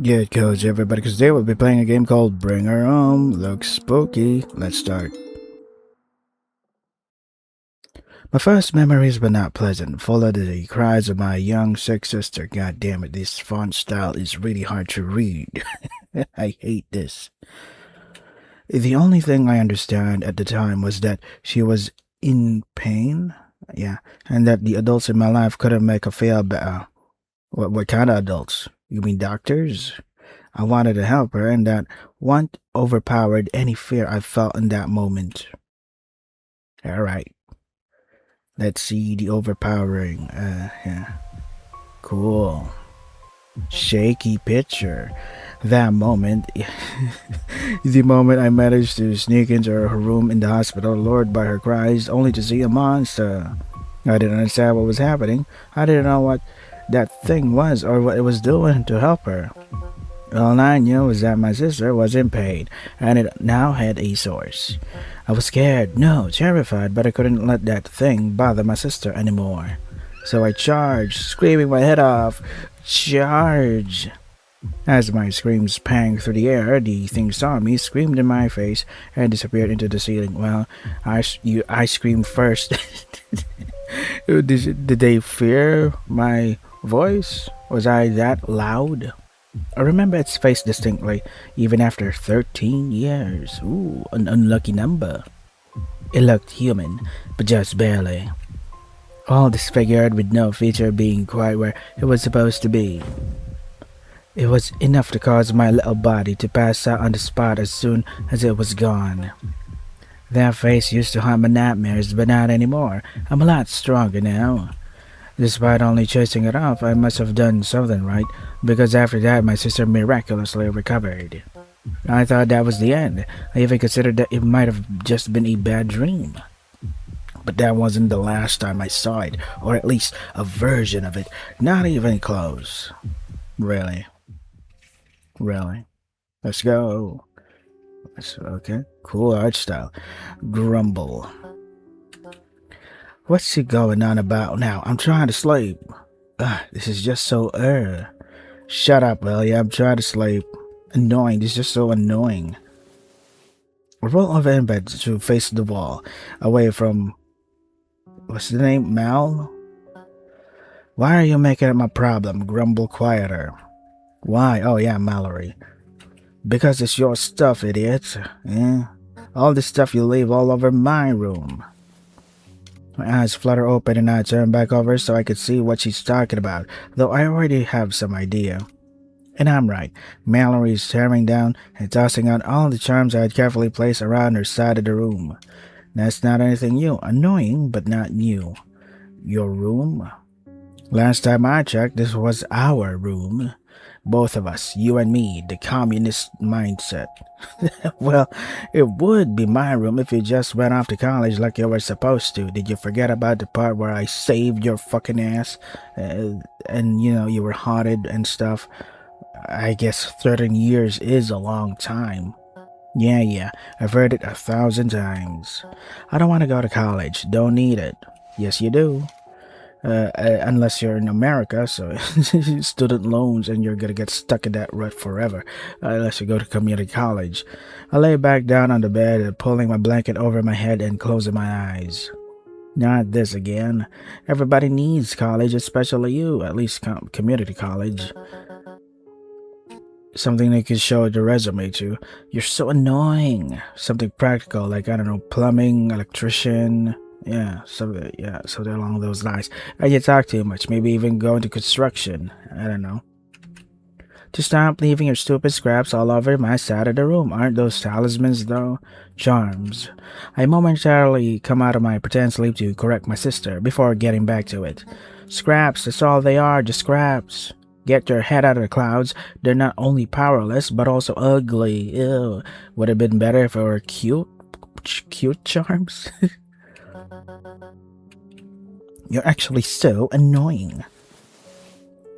Good coach, everybody, because today we'll be playing a game called Bring Her Home. Looks spooky. Let's start. My first memories were not pleasant, full of the cries of my young sick sister. God damn it, this font style is really hard to read. I hate this. The only thing I understand at the time was that she was in pain. Yeah, and that the adults in my life couldn't make her feel better. What kind of adults? You mean doctors? I wanted to help her, and that want overpowered any fear I felt in that moment. Alright, let's see the overpowering. Yeah. Cool. Shaky picture. That moment, the moment I managed to sneak into her room in the hospital, lured by her cries, only to see a monster. I didn't understand what was happening. I didn't know what that thing was or what it was doing to help her. All I knew was that my sister was in pain, and it now had a source. I was scared, no, terrified, but I couldn't let that thing bother my sister anymore. So I charged, screaming my head off. Charge! As my screams panged through the air, the thing saw me, screamed in my face, and disappeared into the ceiling. Well, I screamed first. Did they fear my voice? Was I that loud? I remember its face distinctly, even after 13 years. Ooh, an unlucky number. It looked human, but just barely. All disfigured with no feature being quite where it was supposed to be. It was enough to cause my little body to pass out on the spot as soon as it was gone. That face used to haunt my nightmares, but not anymore. I'm a lot stronger now. Despite only chasing it off, I must have done something right, because after that my sister miraculously recovered. I thought that was the end. I even considered that it might have just been a bad dream. But that wasn't the last time I saw it, or at least a version of it. Not even close. Really. Really. Let's go. Okay. Cool art style. Grumble. What's she going on about now? I'm trying to sleep. This is just so Shut up, Ellie. I'm trying to sleep. Annoying. This is just so annoying. Roll over in bed to face the wall, away from. What's the name? Mal? Why are you making it my problem? Grumble quieter. Why? Oh, yeah, Mallory. Because it's your stuff, idiot. Eh? All the stuff you leave all over my room. My eyes flutter open and I turn back over so I could see what she's talking about, though I already have some idea. And I'm right. Mallory is tearing down and tossing out all the charms I had carefully placed around her side of the room. That's not anything new. Annoying, but not new. Your room? Last time I checked, this was our room. Both of us, you and me, the communist mindset. Well, it would be my room if you just went off to college like you were supposed to. Did you forget about the part where I saved your fucking ass? And you were haunted and stuff? I guess 13 years is a long time. Yeah, I've heard it 1,000 times. I don't want to go to college. Don't need it. Yes, you do. Unless you're in America, so student loans and you're gonna get stuck in that rut forever, unless you go to community college. I lay back down on the bed, pulling my blanket over my head and closing my eyes. Not this again. Everybody needs college, especially you, at least community college. Something they could show the resume to. You're so annoying. Something practical, like, I don't know, plumbing, electrician. Something along those lines. And you talk too much, maybe even go into construction. I don't know. Just stop leaving your stupid scraps all over my side of the room. Aren't those talismans, though? Charms. I momentarily come out of my pretend sleep to correct my sister before getting back to it. Scraps, that's all they are, just scraps. Get your head out of the clouds. They're not only powerless, but also ugly. Ew. Would have been better if they were cute. Cute charms? You're actually so annoying.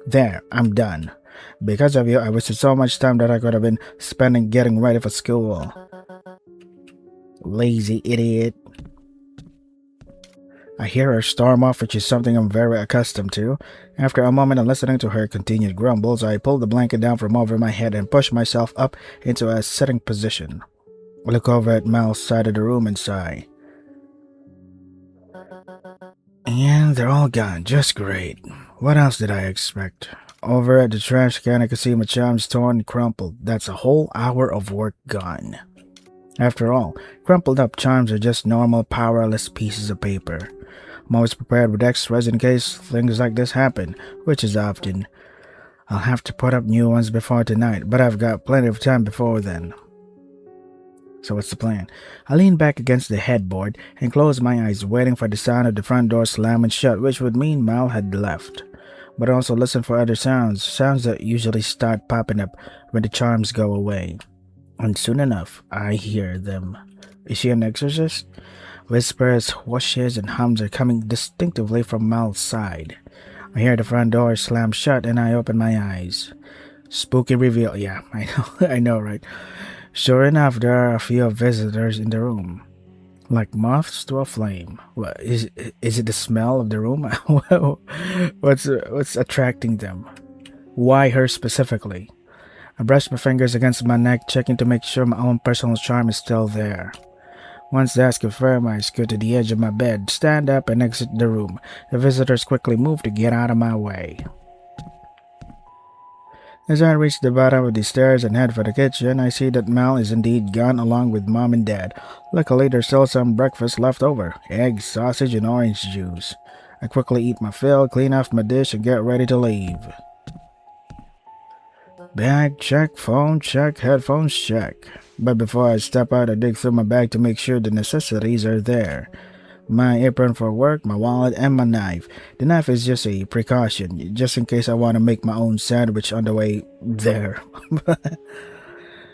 There, I'm done. Because of you, I wasted so much time that I could have been spending getting ready for school. Lazy idiot. I hear her storm off, which is something I'm very accustomed to. After a moment of listening to her continued grumbles, I pull the blanket down from over my head and push myself up into a sitting position. I look over at Mal's side of the room and sigh. And they're all gone, just great. What else did I expect? Over at the trash can, I could see my charms torn and crumpled. That's a whole hour of work gone. After all, crumpled up charms are just normal, powerless pieces of paper. I'm always prepared with extras in case things like this happen, which is often. I'll have to put up new ones before tonight, but I've got plenty of time before then. So what's the plan? I leaned back against the headboard and closed my eyes, waiting for the sound of the front door slamming shut, which would mean Mal had left. But I also listened for other sounds that usually start popping up when the charms go away. And soon enough, I hear them. Is she an exorcist? Whispers, whooshes, and hums are coming distinctively from Mal's side. I hear the front door slam shut and I open my eyes. Spooky reveal. Yeah, I know, I know, right? Sure enough, there are a few visitors in the room. Like moths to a flame. What, is it the smell of the room? What's attracting them? Why her specifically? I brush my fingers against my neck, checking to make sure my own personal charm is still there. Once that's confirmed, I scoot to the edge of my bed, stand up, and exit the room. The visitors quickly move to get out of my way. As I reach the bottom of the stairs and head for the kitchen, I see that Mal is indeed gone along with Mom and Dad. Luckily, there's still some breakfast left over. Eggs, sausage, and orange juice. I quickly eat my fill, clean off my dish, and get ready to leave. Bag check, phone check, headphones check. But before I step out, I dig through my bag to make sure the necessities are there. My apron for work, my wallet, and my knife. The knife is just a precaution, just in case I want to make my own sandwich on the way there.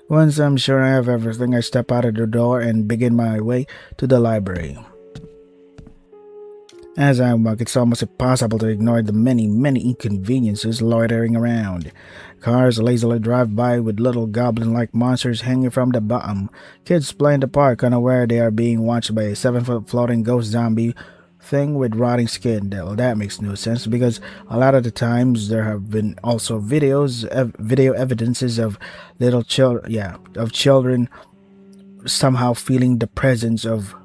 Once I'm sure I have everything, I step out of the door and begin my way to the library. As I walk, it's almost impossible to ignore the many inconveniences loitering around. Cars lazily drive by with little goblin-like monsters hanging from the bottom. Kids play in the park unaware they are being watched by a 7-foot floating ghost zombie thing with rotting skin. Well, that makes no sense because a lot of the times there have been also video evidences of children somehow feeling the presence of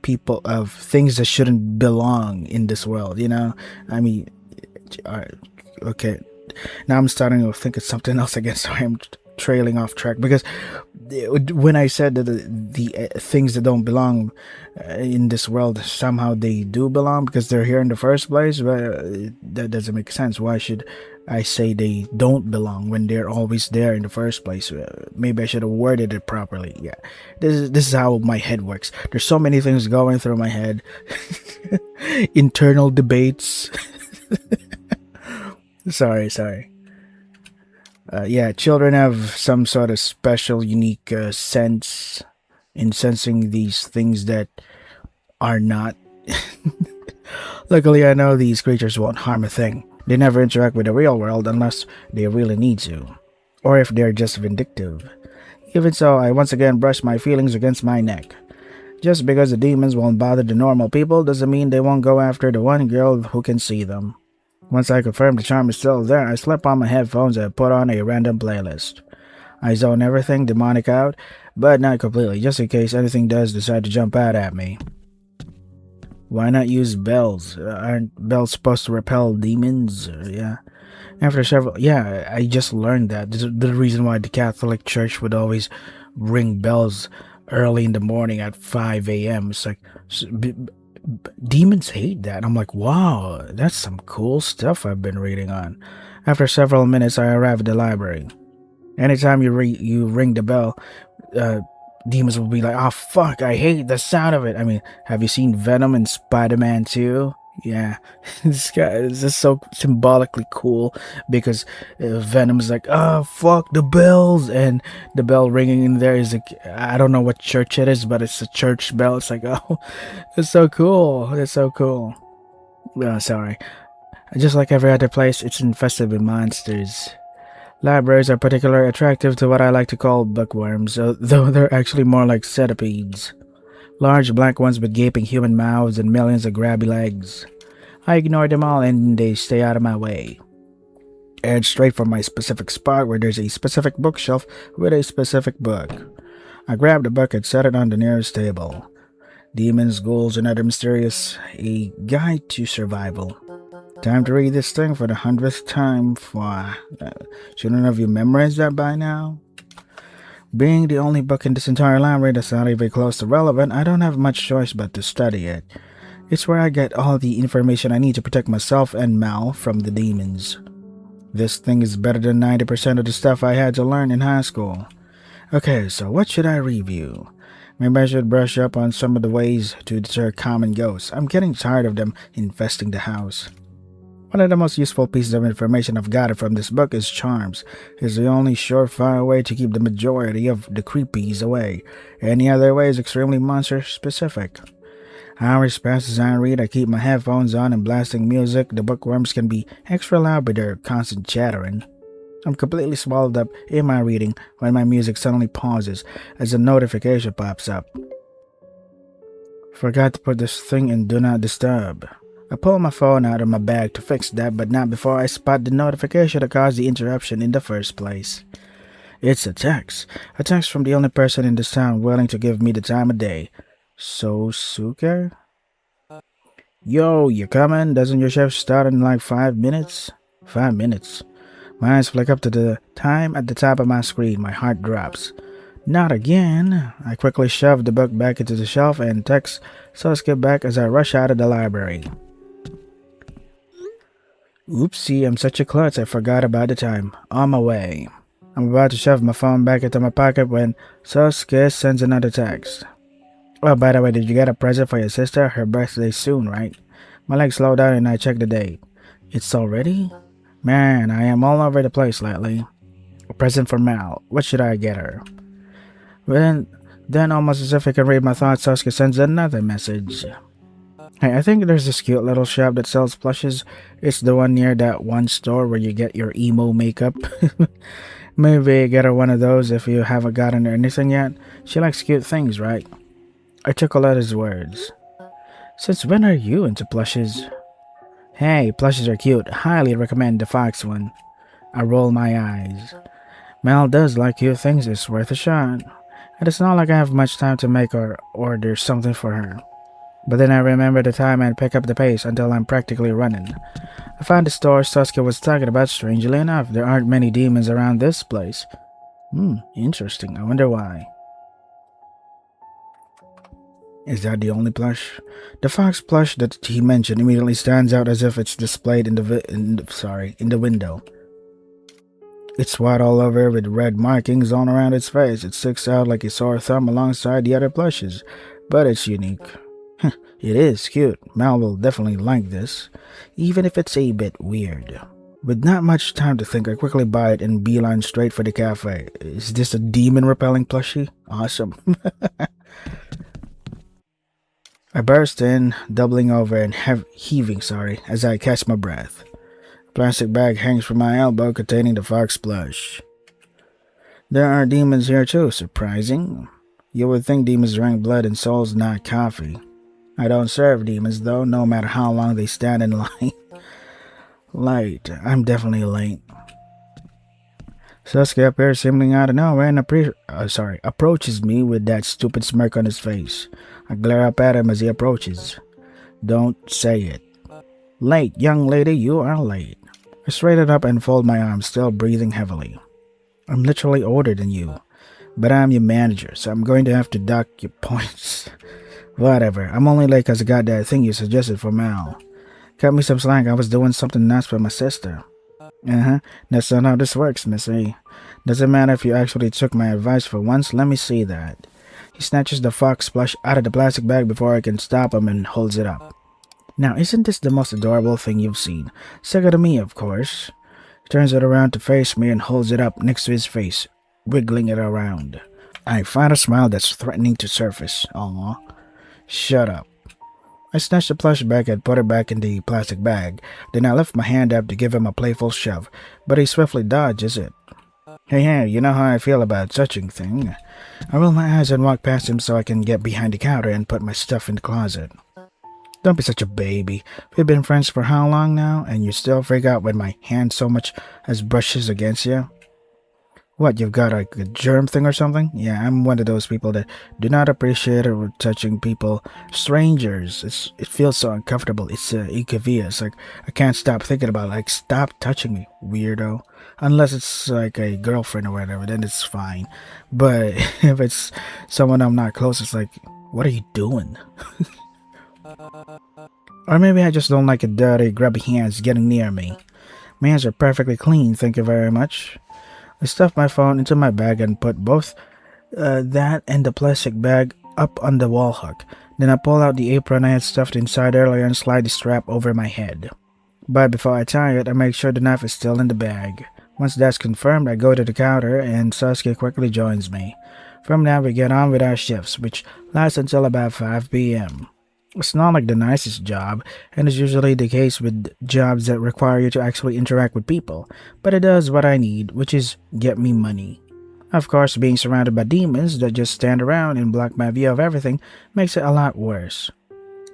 people, of things that shouldn't belong in this world, I mean, okay, now I'm starting to think it's something else again, so I'm trailing off track because when I said that the things that don't belong in this world, somehow they do belong because they're here in the first place, but that doesn't make sense. Why should I say they don't belong when they're always there in the first place? Maybe I should have worded it properly. Yeah, this is how my head works. There's so many things going through my head. Internal debates. Sorry. Children have some sort of special, unique sense in sensing these things that are not. Luckily, I know these creatures won't harm a thing. They never interact with the real world unless they really need to, or if they're just vindictive. Even so, I once again brush my feelings against my neck. Just because the demons won't bother the normal people doesn't mean they won't go after the one girl who can see them. Once I confirm the charm is still there, I slip on my headphones and put on a random playlist. I zone everything demonic out, but not completely, just in case anything does decide to jump out at me. Why not use bells? Aren't bells supposed to repel demons? After several... Yeah, I just learned that. This is the reason why the Catholic Church would always ring bells early in the morning at 5 a.m. It's like... demons hate that. I'm like, wow, that's some cool stuff I've been reading on. After several minutes, I arrive at the library. Anytime you ring the bell, demons will be like, oh fuck, I hate the sound of it. I mean, have you seen Venom and Spider-Man 2? Yeah, this guy is just so symbolically cool because Venom's like, oh fuck the bells, and the bell ringing in there is like, I don't know what church it is, but it's a church bell. It's like, oh, it's so cool. It's so cool. Sorry. Just like every other place, it's infested with monsters. Libraries are particularly attractive to what I like to call bookworms, though they're actually more like centipedes. Large black ones with gaping human mouths and millions of grabby legs. I ignore them all and they stay out of my way. Head straight for my specific spot where there's a specific bookshelf with a specific book. I grab the book and set it on the nearest table. Demons, ghouls, and other mysterious. A guide to survival. Time to read this thing for the 100th time. Shouldn't have you memorized that by now? Being the only book in this entire library that's not even close to relevant, I don't have much choice but to study it. It's where I get all the information I need to protect myself and Mal from the demons. This thing is better than 90% of the stuff I had to learn in high school. Okay, so what should I review? Maybe I should brush up on some of the ways to deter common ghosts. I'm getting tired of them infesting the house. One of the most useful pieces of information I've gotten from this book is charms. It's the only surefire way to keep the majority of the creepies away. Any other way is extremely monster-specific. Hours pass as I read. I keep my headphones on and blasting music. The bookworms can be extra loud with their constant chattering. I'm completely swallowed up in my reading when my music suddenly pauses as a notification pops up. Forgot to put this thing in Do Not Disturb. I pull my phone out of my bag to fix that, but not before I spot the notification that caused the interruption in the first place. It's a text. A text from the only person in this town willing to give me the time of day. Sosuke? Yo, you coming? Doesn't your shift start in like 5 minutes? 5 minutes. My eyes flick up to the time at the top of my screen. My heart drops. Not again. I quickly shove the book back into the shelf and text Sosuke back as I rush out of the library. Oopsie, I'm such a klutz, I forgot about the time. On my way. I'm about to shove my phone back into my pocket when Sosuke sends another text. Oh, by the way, did you get a present for your sister? Her birthday's soon, right? My legs slow down and I check the date. It's already? Man, I am all over the place lately. A present for Mal. What should I get her? Then almost as if I can read my thoughts, Sosuke sends another message. Hey, I think there's this cute little shop that sells plushes. It's the one near that one store where you get your emo makeup. Maybe get her one of those if you haven't gotten her anything yet. She likes cute things, right? I chuckle at his words. Since when are you into plushes? Hey, plushes are cute. Highly recommend the fox one. I roll my eyes. Mel does like cute things. It's worth a shot. And it's not like I have much time to make or order something for her. But then I remember the time and pick up the pace until I'm practically running. I found the store Sasuke was talking about. Strangely enough, there aren't many demons around this place. Interesting. I wonder why. Is that the only plush? The fox plush that he mentioned immediately stands out as if it's displayed in the window. It's white all over with red markings all around its face. It sticks out like a sore thumb alongside the other plushes, but it's unique. It is cute. Mal will definitely like this, even if it's a bit weird. With not much time to think, I quickly buy it and beeline straight for the cafe. Is this a demon-repelling plushie? Awesome. I burst in, doubling over and heaving, as I catch my breath. A plastic bag hangs from my elbow containing the fox plush. There are demons here too, surprising. You would think demons drink blood and souls, not coffee. I don't serve demons though, no matter how long they stand in line. Late. I'm definitely late. Sasuke appears seemingly out of nowhere and approaches me with that stupid smirk on his face. I glare up at him as he approaches. Don't say it. Late, young lady, you are late. I straighten up and fold my arms, still breathing heavily. I'm literally older than you, but I'm your manager, so I'm going to have to dock your points. Whatever, I'm only late because I got that thing you suggested for Mal. Cut me some slack, I was doing something nice for my sister. That's not how this works, Missy. Doesn't matter if you actually took my advice for once, let me see that. He snatches the fox plush out of the plastic bag before I can stop him and holds it up. Now, isn't this the most adorable thing you've seen? Second to me, of course. He turns it around to face me and holds it up next to his face, wiggling it around. I find a smile that's threatening to surface. Aww. Shut up. I snatch the plush back and put it back in the plastic bag. Then I lift my hand up to give him a playful shove, but he swiftly dodges it. Hey, hey, you know how I feel about touching thing. I roll my eyes and walk past him so I can get behind the counter and put my stuff in the closet. Don't be such a baby. We've been friends for how long now, and you still freak out when my hand so much as brushes against you? What, you've got like a germ thing or something? Yeah, I'm one of those people that do not appreciate or touching people, strangers. It feels so uncomfortable. It's It's like I can't stop thinking about it. Like stop touching me, weirdo. Unless it's like a girlfriend or whatever, then it's fine. But if it's someone I'm not close, it's like, what are you doing? Or maybe I just don't like a dirty, grubby hands getting near me. My hands are perfectly clean, thank you very much. I stuffed my phone into my bag and put both that and the plastic bag up on the wall hook. Then I pull out the apron I had stuffed inside earlier and slide the strap over my head. But before I tie it, I make sure the knife is still in the bag. Once that's confirmed, I go to the counter and Saskia quickly joins me. From now, we get on with our shifts, which last until about 5 p.m. It's not like the nicest job, and it's usually the case with jobs that require you to actually interact with people, but it does what I need, which is get me money. Of course, being surrounded by demons that just stand around and block my view of everything makes it a lot worse.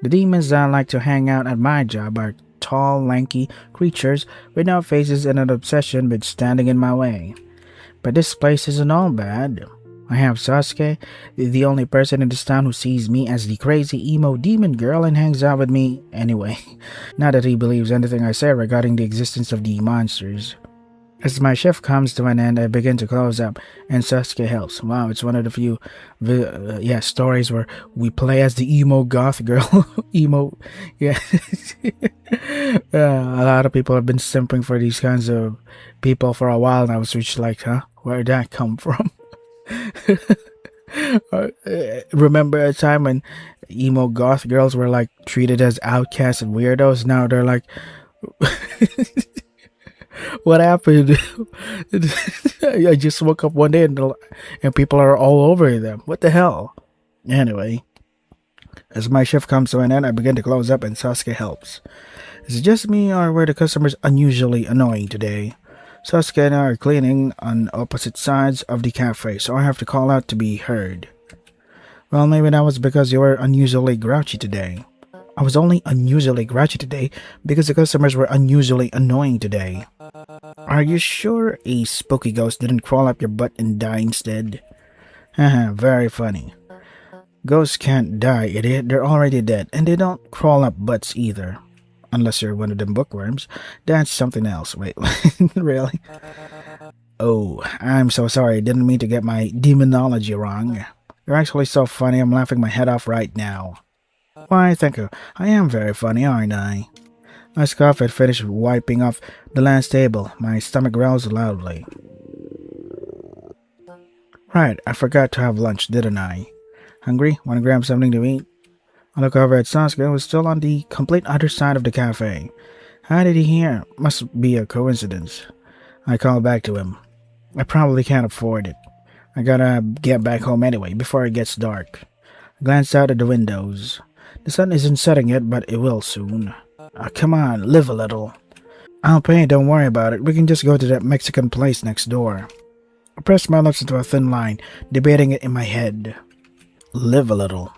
The demons that like to hang out at my job are tall, lanky creatures with no faces and an obsession with standing in my way. But this place isn't all bad. I have Sasuke, the only person in this town who sees me as the crazy emo demon girl and hangs out with me anyway. Not that he believes anything I say regarding the existence of the monsters. As my shift comes to an end, I begin to close up, and Sasuke helps. Wow, it's one of the few, stories where we play as the emo goth girl. emo, yeah. A lot of people have been simping for these kinds of people for a while now, so it's like, huh? Where did that come from? Remember a time when emo goth girls were like treated as outcasts and weirdos? Now they're like, what happened? I just woke up one day and people are all over them. What the hell? Anyway, as my shift comes to an end, I begin to close up and Sasuke helps. Is it just me or were the customers unusually annoying today? Sasuke and I are cleaning on opposite sides of the cafe, so I have to call out to be heard. Well, maybe that was because you were unusually grouchy today. I was only unusually grouchy today because the customers were unusually annoying today. Are you sure a spooky ghost didn't crawl up your butt and die instead? Haha, very funny. Ghosts can't die, idiot. They're already dead, and they don't crawl up butts either. Unless you're one of them bookworms. That's something else. Wait, really? Oh, I'm so sorry. I didn't mean to get my demonology wrong. You're actually so funny, I'm laughing my head off right now. Why, thank you. I am very funny, aren't I? I scoff and finish wiping off the last table. My stomach growls loudly. Right, I forgot to have lunch, didn't I? Hungry? Want to grab something to eat? I look over at Sasuke, who was still on the complete other side of the cafe. How did he hear? Must be a coincidence. I call back to him. I probably can't afford it. I gotta get back home anyway, before it gets dark. I glance out at the windows. The sun isn't setting yet, but it will soon. Come on, live a little. I'll pay, don't worry about it. We can just go to that Mexican place next door. I press my lips into a thin line, debating it in my head. Live a little.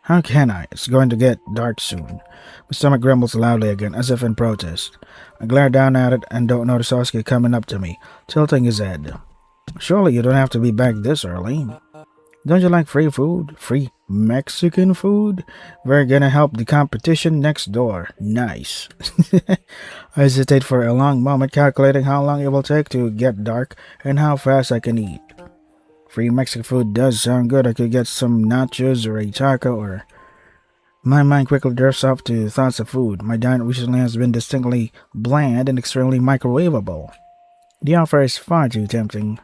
How can I? It's going to get dark soon. My stomach grumbles loudly again, as if in protest. I glare down at it and don't notice Sasuke coming up to me, tilting his head. Surely you don't have to be back this early. Don't you like free food? Free Mexican food? We're gonna help the competition next door. Nice. I hesitate for a long moment, calculating how long it will take to get dark and how fast I can eat. Free Mexican food does sound good. I could get some nachos or a taco or... My mind quickly drifts off to thoughts of food. My diet recently has been distinctly bland and extremely microwavable. The offer is far too tempting.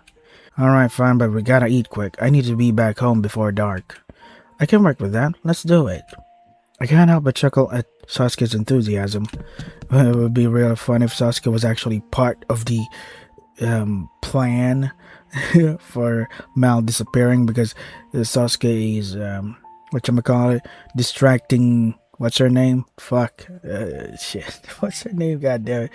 Alright, fine, but we gotta eat quick. I need to be back home before dark. I can work with that. Let's do it. I can't help but chuckle at Sasuke's enthusiasm. It would be real fun if Sasuke was actually part of the plan for Mal disappearing, because Sasuke is, whatchamacallit, distracting, what's her name? Fuck. Shit. What's her name? God damn it.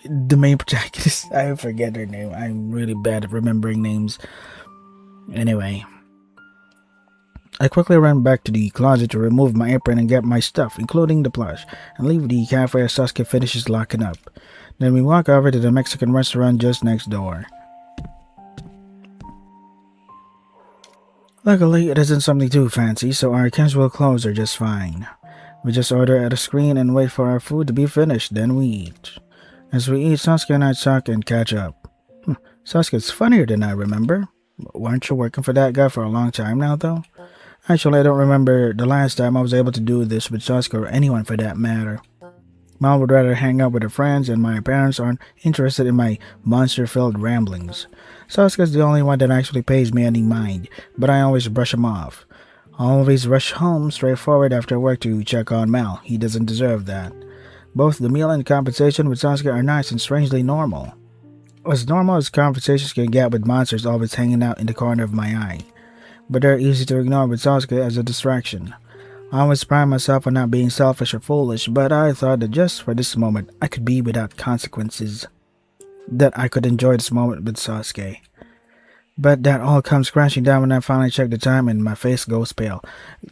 The main protagonist, I forget her name. I'm really bad at remembering names. Anyway, I quickly ran back to the closet to remove my apron and get my stuff, including the plush, and leave the cafe as Sasuke finishes locking up. Then we walk over to the Mexican restaurant just next door. Luckily, it isn't something too fancy, so our casual clothes are just fine. We just order at a screen and wait for our food to be finished, then we eat. As we eat, Sasuke and I talk and catch up. Sasuke's funnier than I remember. Weren't you working for that guy for a long time now, though? Actually, I don't remember the last time I was able to do this with Sasuke or anyone for that matter. Mom would rather hang out with her friends, and my parents aren't interested in my monster-filled ramblings. Sasuke's the only one that actually pays me any mind, but I always brush him off. I always rush home straightforward after work to check on Mal. He doesn't deserve that. Both the meal and conversation with Sasuke are nice and strangely normal. As normal as conversations can get with monsters always hanging out in the corner of my eye. But they're easy to ignore with Sasuke as a distraction. I always pride myself on not being selfish or foolish, but I thought that just for this moment I could be without consequences. That I could enjoy this moment with Sasuke. But that all comes crashing down when I finally check the time and my face goes pale.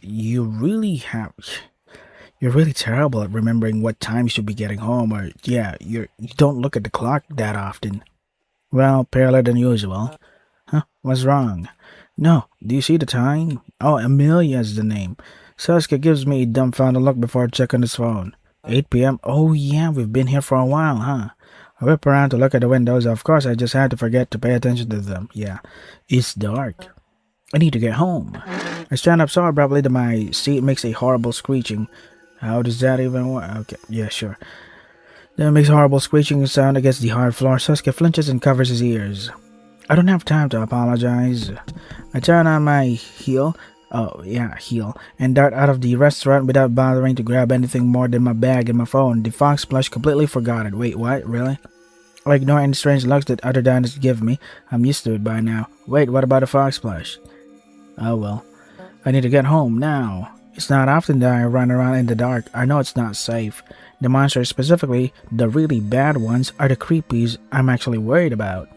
You're really terrible at remembering what time you should be getting home, or you don't look at the clock that often. Well, paler than usual. Huh? What's wrong? No, do you see the time? Oh, Amelia's the name. Sasuke gives me a dumbfounded look before checking his phone. 8 p.m. Oh yeah, we've been here for a while, huh? I whip around to look at the windows. Of course, I just had to forget to pay attention to them. Yeah, it's dark. I need to get home. I stand up so abruptly that my seat makes a horrible screeching. How does that even work? Okay, yeah, sure. Then it makes a horrible screeching sound against the hard floor. Sasuke flinches and covers his ears. I don't have time to apologize. I turn on my heel, and dart out of the restaurant without bothering to grab anything more than my bag and my phone. The fox plush completely forgot it. Wait, what? Really? I ignore any strange looks that other diners give me. I'm used to it by now. Wait, what about a fox plush? Oh well. I need to get home now. It's not often that I run around in the dark. I know it's not safe. The monsters, specifically the really bad ones, are the creepies I'm actually worried about.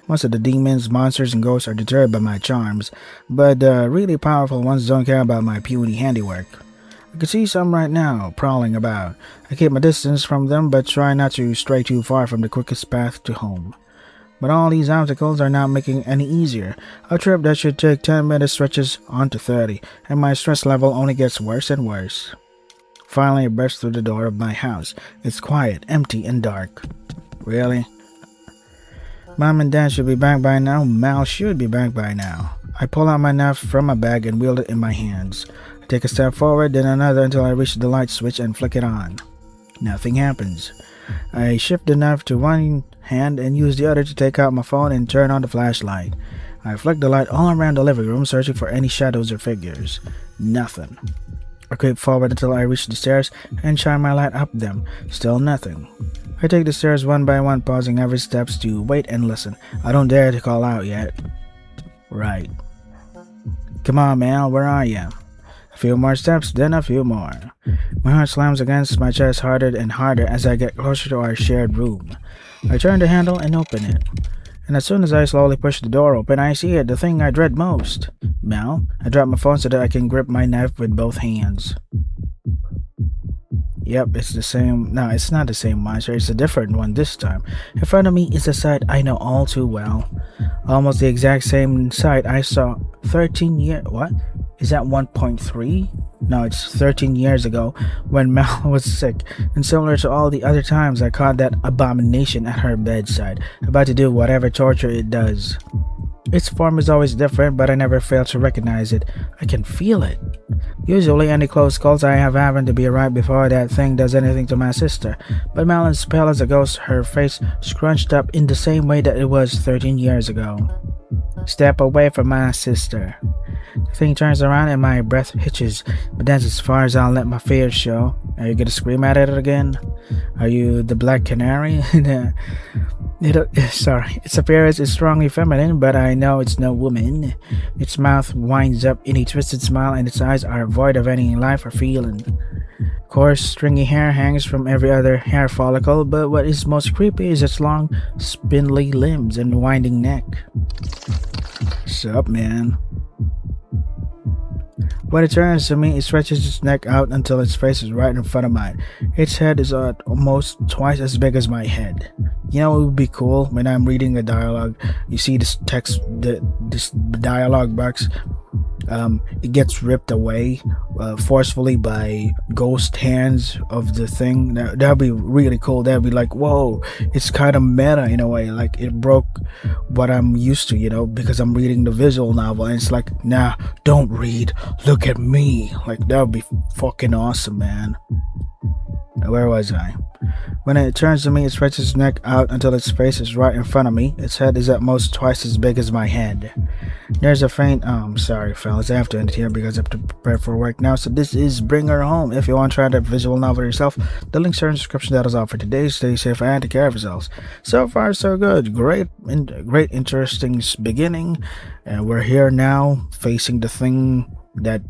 Most of the demons, monsters, and ghosts are deterred by my charms, but the really powerful ones don't care about my puny handiwork. I can see some right now, prowling about. I keep my distance from them, but try not to stray too far from the quickest path to home. But all these obstacles are not making any easier. A trip that should take 10 minutes stretches on to 30, and my stress level only gets worse and worse. Finally, I burst through the door of my house. It's quiet, empty, and dark. Really? Mom and Dad should be back by now. Mal should be back by now. I pull out my knife from my bag and wield it in my hands. I take a step forward, then another until I reach the light switch and flick it on. Nothing happens. I shift the knife to one hand and use the other to take out my phone and turn on the flashlight. I flick the light all around the living room, searching for any shadows or figures. Nothing. I creep forward until I reach the stairs and shine my light up them. Still nothing. I take the stairs one by one, pausing every steps to wait and listen. I don't dare to call out yet. Right. Come on, Mal, where are you? A few more steps, then a few more. My heart slams against my chest harder and harder as I get closer to our shared room. I turn the handle and open it. And as soon as I slowly push the door open, I see it, the thing I dread most. Mal, I drop my phone so that I can grip my knife with both hands. Yep, it's the same. No, it's not the same monster. It's a different one this time. In front of me is a sight I know all too well. Almost the exact same sight I saw 13 years... What? Is that 1.3? No, it's 13 years ago when Mal was sick. And similar to all the other times, I caught that abomination at her bedside, about to do whatever torture it does. Its form is always different, but I never fail to recognize it. I can feel it. Usually, any close calls I have happened to be right before that thing does anything to my sister. But Mal's pale as a ghost, her face scrunched up in the same way that it was 13 years ago. Step away from my sister. The thing turns around and my breath hitches, but that's as far as I'll let my fears show. Are you gonna scream at it again? Are you the black canary? Sorry, its appearance is strongly feminine, but I know it's no woman. Its mouth winds up in a twisted smile and its eyes are void of any life or feeling. Coarse, stringy hair hangs from every other hair follicle, but what is most creepy is its long, spindly limbs and winding neck. Sup, man? When it turns to me, it stretches its neck out until its face is right in front of mine. Its head is almost twice as big as my head. You know, it would be cool when I'm reading a dialogue. You see this text, this dialogue box. It gets ripped away forcefully by ghost hands of the thing. That'd be really cool. That'd be like, whoa, it's kind of meta in a way. Like, it broke what I'm used to, you know, because I'm reading the visual novel, and it's like, nah, don't read, look at me. Like, that would be fucking awesome, man. Where was I? When it turns to me, it stretches its neck out until its face is right in front of me. Its head is at most twice as big as my head. There's a faint, sorry fellas, I have to end it here because I have to prepare for work now. So this is Bring Her Home. If you want to try that visual novel yourself, the links are in the description. That is all for today. Stay safe and take care of yourselves. So far, so good. Great, interesting beginning. And we're here now, facing the thing that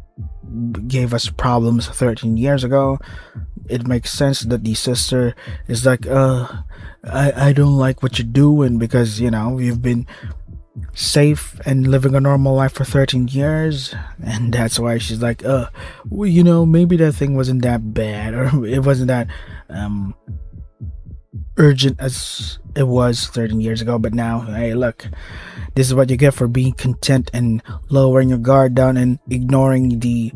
gave us problems 13 years ago. It makes sense that the sister is like, I don't like what you're doing because, you know, you've been safe and living a normal life for 13 years, and that's why she's like, well, you know, maybe that thing wasn't that bad, or it wasn't that urgent as it was 13 years ago, but now, hey, look, this is what you get for being content and lowering your guard down and ignoring the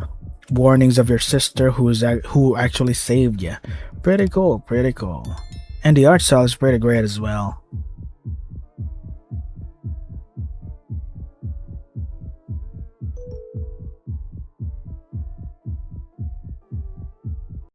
warnings of your sister who actually saved you. Pretty cool, and the art style is pretty great as well.